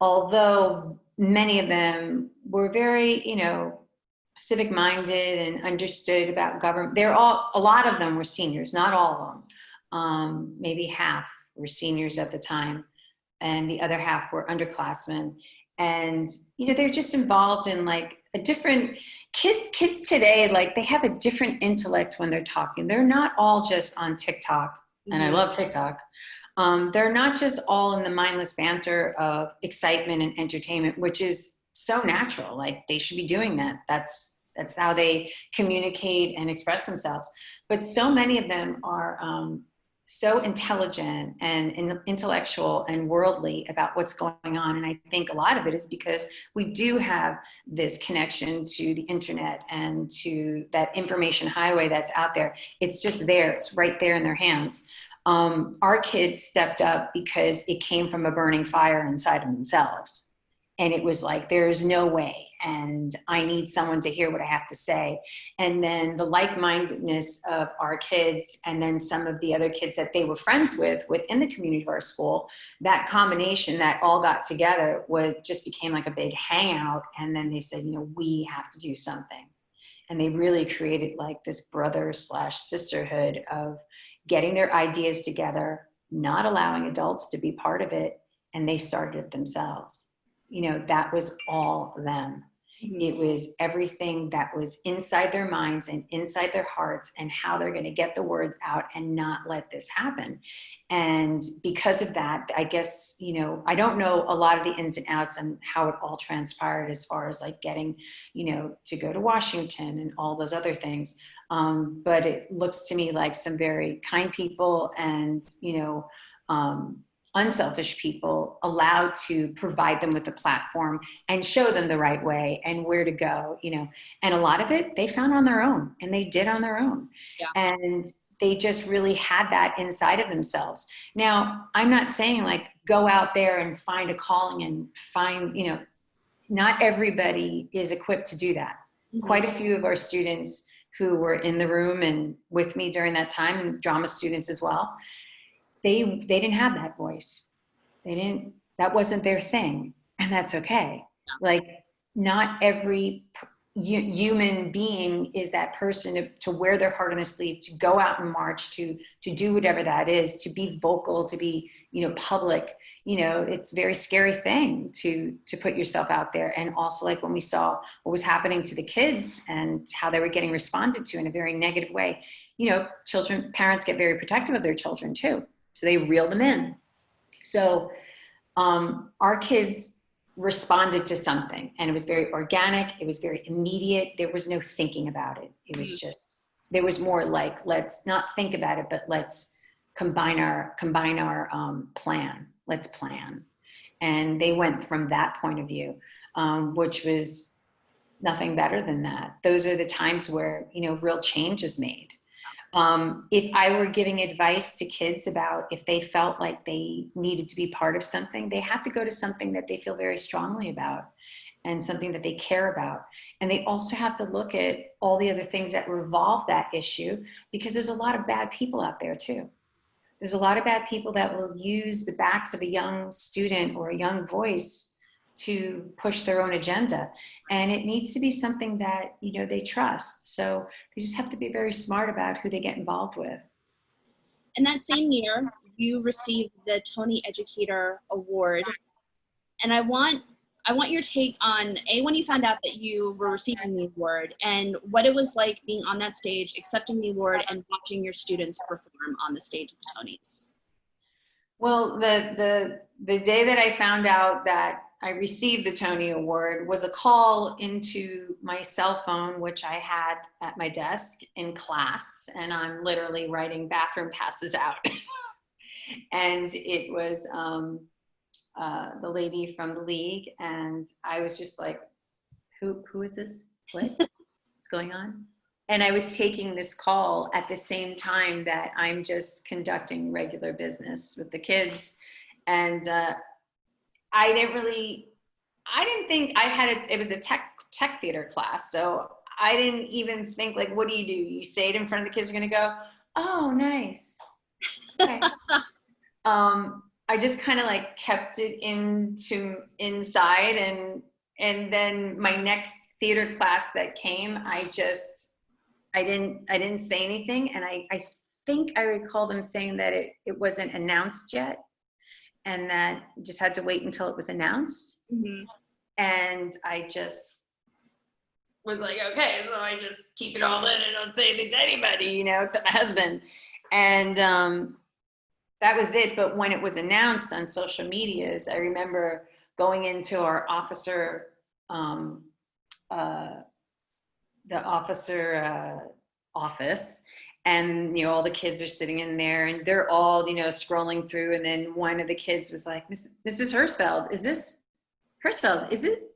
Speaker 5: although many of them were very, you know, civic minded and understood about government, a lot of them were seniors, not all of them. Maybe half were seniors at the time, and the other half were underclassmen. And, you know, they're just involved in like a different, kids today, like they have a different intellect when they're talking. They're not all just on TikTok, and I love TikTok. They're not just all in the mindless banter of excitement and entertainment, which is so natural. Like they should be doing that. That's how they communicate and express themselves. But so many of them are so intelligent and intellectual and worldly about what's going on. And I think a lot of it is because we do have this connection to the internet and to that information highway that's out there. It's just there. It's right there in their hands. Our kids stepped up because it came from a burning fire inside of themselves. And it was like, there's no way. And I need someone to hear what I have to say. And then the like-mindedness of our kids, and then some of the other kids that they were friends with within the community of our school, that combination that all got together just became like a big hangout. And then they said, we have to do something. And they really created like this brother/sisterhood of getting their ideas together, not allowing adults to be part of it. And they started it themselves. That was all them. Mm-hmm. It was everything that was inside their minds and inside their hearts, and how they're going to get the word out and not let this happen. And because of that, I guess, I don't know a lot of the ins and outs and how it all transpired as far as like getting, to go to Washington and all those other things. But it looks to me like some very kind people and, unselfish people allowed to provide them with a platform and show them the right way and where to go, and a lot of it they found on their own, and they did on their own. Yeah. And they just really had that inside of themselves. Now, I'm not saying like go out there and find a calling and find, not everybody is equipped to do that. Mm-hmm. Quite a few of our students who were in the room and with me during that time, and drama students as well, they didn't have that voice. That wasn't their thing. And that's okay. Yeah. Like, not every human being is that person to wear their heart on their sleeve, to go out and march, to do whatever that is, to be vocal, to be, public. It's a very scary thing to put yourself out there. And also, like when we saw what was happening to the kids and how they were getting responded to in a very negative way, parents get very protective of their children too. So they reel them in. So our kids responded to something, and it was very organic. It was very immediate. There was no thinking about it. It was just, there was more like, let's not think about it, but let's combine our plan. Let's plan. And they went from that point of view, which was nothing better than that. Those are the times where, real change is made. If I were giving advice to kids about if they felt like they needed to be part of something, they have to go to something that they feel very strongly about and something that they care about. And they also have to look at all the other things that revolve that issue, because there's a lot of bad people out there too. There's a lot of bad people that will use the backs of a young student or a young voice to push their own agenda. And it needs to be something that, they trust. So they just have to be very smart about who they get involved with.
Speaker 2: In that same year, you received the Tony Educator Award. And I want your take on, when you found out that you were receiving the award, and what it was like being on that stage, accepting the award, and watching your students perform on the stage of the Tonys.
Speaker 5: Well, the day that I found out that I received the Tony Award was a call into my cell phone, which I had at my desk in class, and I'm literally writing bathroom passes out. And it was the lady from the league, and I was just like, who is this? What's going on? And I was taking this call at the same time that I'm just conducting regular business with the kids. And I didn't think it was a tech theater class. So I didn't even think like, what do? You say it in front of the kids, are going to go, oh, nice. Okay. I just kind of like kept it inside. And then my next theater class that came, I didn't say anything. And I think I recall them saying that it wasn't announced yet, and that you just had to wait until it was announced. Mm-hmm. And I just was like, okay, so I just keep it all in and don't say anything to anybody, except my husband. And that was it. But when it was announced on social medias, I remember going into our officer, office, And, you know, all the kids are sitting in there and they're all, you know, scrolling through. And then one of the kids was like, Mrs. Herzfeld, is this Herzfeld? Is it?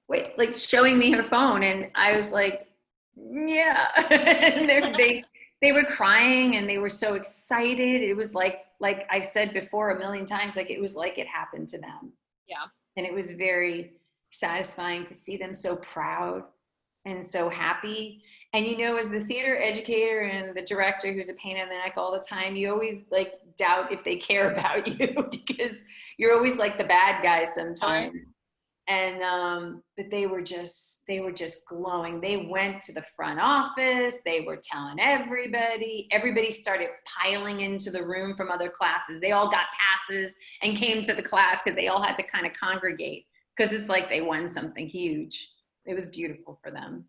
Speaker 5: Wait, like showing me her phone. And I was like, yeah. And they were crying and they were so excited. It was like I've said before a million times, like it was like it happened to them.
Speaker 2: Yeah.
Speaker 5: And it was very satisfying to see them so proud and so happy. And, you know, as the theater educator and the director who's a pain in the neck all the time, you always like doubt if they care about you because you're always like the bad guy sometimes.
Speaker 2: Right.
Speaker 5: And, but they were just glowing. They went to the front office. They were telling everybody started piling into the room from other classes. They all got passes and came to the class because they all had to kind of congregate because it's like they won something huge. It was beautiful for them.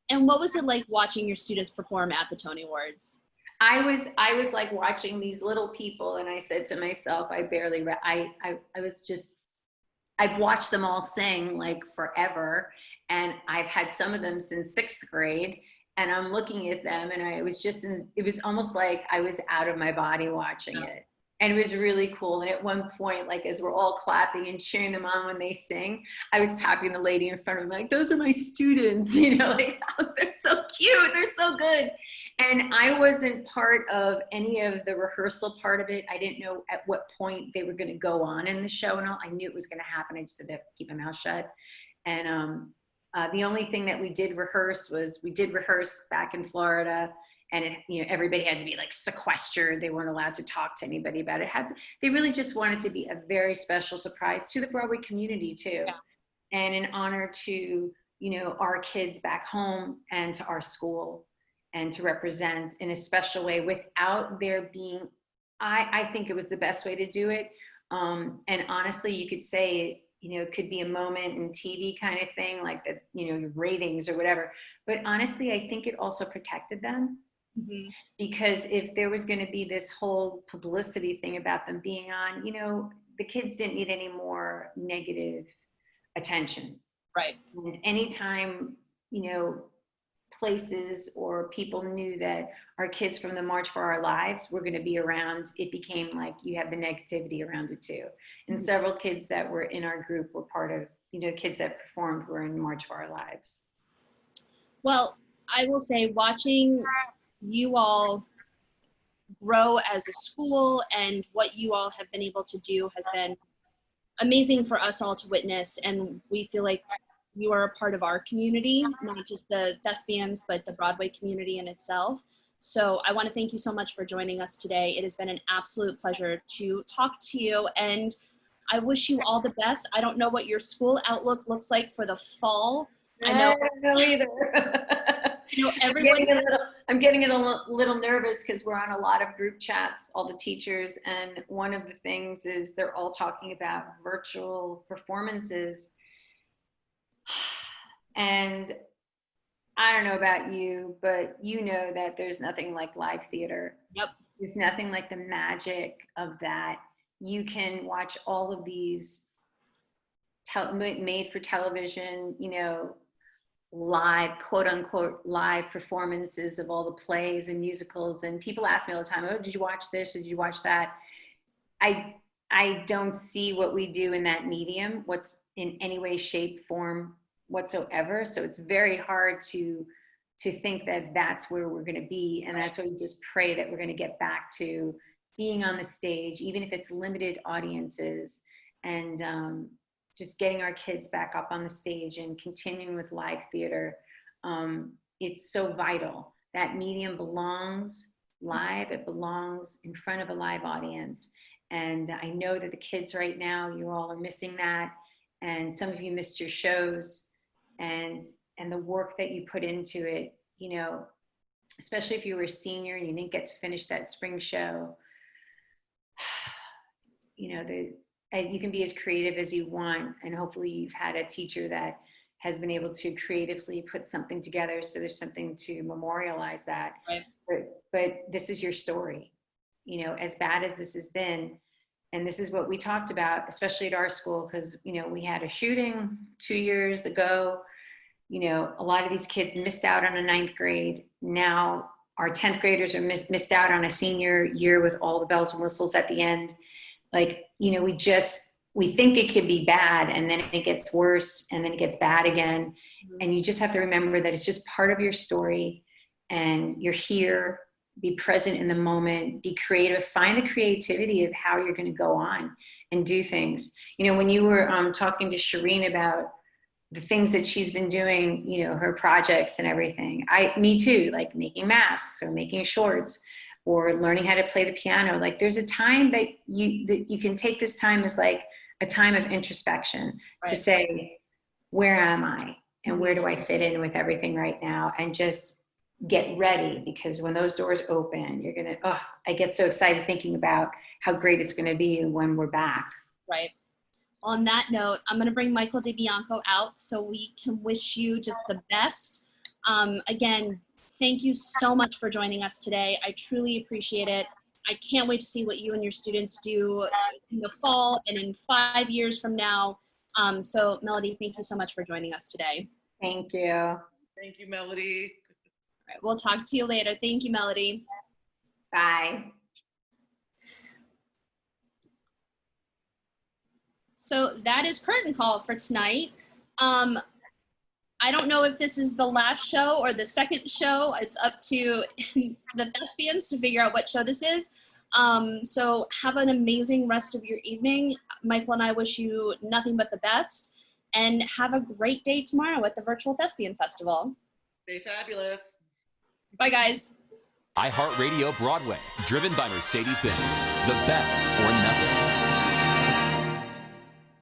Speaker 2: And what was it like watching your students perform at the Tony Awards?
Speaker 5: I was like watching these little people, and I said to myself, I've watched them all sing like forever, and I've had some of them since 6th grade, and I'm looking at them, and it was almost like I was out of my body watching it. And it was really cool. And at one point, like as we're all clapping and cheering them on when they sing, I was tapping the lady in front of me, like, those are my students, you know, like, oh, they're so cute, they're so good. And I wasn't part of any of the rehearsal part of it. I didn't know at what point they were going to go on in the show and all. I knew it was going to happen. I just had to keep my mouth shut. And the only thing that we did rehearse back in Florida. And everybody had to be like sequestered. They weren't allowed to talk to anybody about it. They really just wanted to be a very special surprise to the Broadway community too. Yeah. And in honor to, our kids back home and to our school, and to represent in a special way without there being, I think it was the best way to do it. And honestly, you could say, it could be a moment in TV kind of thing, like that, your ratings or whatever. But honestly, I think it also protected them. Mm-hmm. Because if there was going to be this whole publicity thing about them being on, the kids didn't need any more negative attention.
Speaker 2: Right.
Speaker 5: And anytime, places or people knew that our kids from the March for Our Lives were going to be around, it became like you have the negativity around it too. And mm-hmm. several kids that were in our group were part of, kids that performed were in March for Our Lives.
Speaker 2: Well, I will say watching you all grow as a school and what you all have been able to do has been amazing for us all to witness. And we feel like you are a part of our community, not just the thespians, but the Broadway community in itself. So I want to thank you so much for joining us today. It has been an absolute pleasure to talk to you, and I wish you all the best. I don't know what your school outlook looks like for the fall.
Speaker 5: I don't know either. I'm getting a little nervous because we're on a lot of group chats, all the teachers, and one of the things is they're all talking about virtual performances. And I don't know about you, but that there's nothing like live theater.
Speaker 2: Yep.
Speaker 5: There's nothing like the magic of that. You can watch all of these made for television, live, quote unquote, live performances of all the plays and musicals. And people ask me all the time, oh, did you watch this or did you watch that? I don't see what we do in that medium, what's in any way, shape, form whatsoever. So it's very hard to think that that's where we're going to be. And that's why we just pray that we're going to get back to being on the stage, even if it's limited audiences, and just getting our kids back up on the stage and continuing with live theater. It's so vital. That medium belongs live. It belongs in front of a live audience. And I know that the kids right now, you all are missing that. And some of you missed your shows and the work that you put into it, especially if you were a senior and you didn't get to finish that spring show. You can be as creative as you want, and hopefully you've had a teacher that has been able to creatively put something together so there's something to memorialize that.
Speaker 2: Right.
Speaker 5: But this is your story, as bad as this has been. And this is what we talked about, especially at our school, because, we had a shooting 2 years ago. A lot of these kids missed out on a 9th grade. Now our 10th graders are missed out on a senior year with all the bells and whistles at the end. Like, you know, we think it could be bad, and then it gets worse, and then it gets bad again. And you just have to remember that it's just part of your story, and you're here. Be present in the moment, be creative, find the creativity of how you're going to go on and do things. You know, when you were talking to Shereen about the things that she's been doing, you know, her projects and everything, me too, like making masks or making shorts or learning how to play the piano. Like there's a time that you can take this time as like a time of introspection, right, to say, where am I and where do I fit in with everything right now? And just get ready, because when those doors open, you're going to, I get so excited thinking about how great it's going to be when we're back.
Speaker 2: Right. On that note, I'm going to bring Michael DeBianco out so we can wish you just the best. Again, thank you so much for joining us today. I truly appreciate it. I can't wait to see what you and your students do in the fall and in 5 years from now. So Melody, thank you so much for joining us today.
Speaker 5: Thank you.
Speaker 4: Thank you, Melody.
Speaker 2: All right, we'll talk to you later. Thank you, Melody.
Speaker 5: Bye.
Speaker 2: So that is curtain call for tonight. I don't know if this is the last show or the second show. It's up to the thespians to figure out what show this is. So have an amazing rest of your evening. Michael and I wish you nothing but the best, and have a great day tomorrow at the Virtual Thespian Festival.
Speaker 4: Stay fabulous.
Speaker 2: Bye, guys.
Speaker 1: iHeartRadio Broadway, driven by Mercedes-Benz. The best or nothing.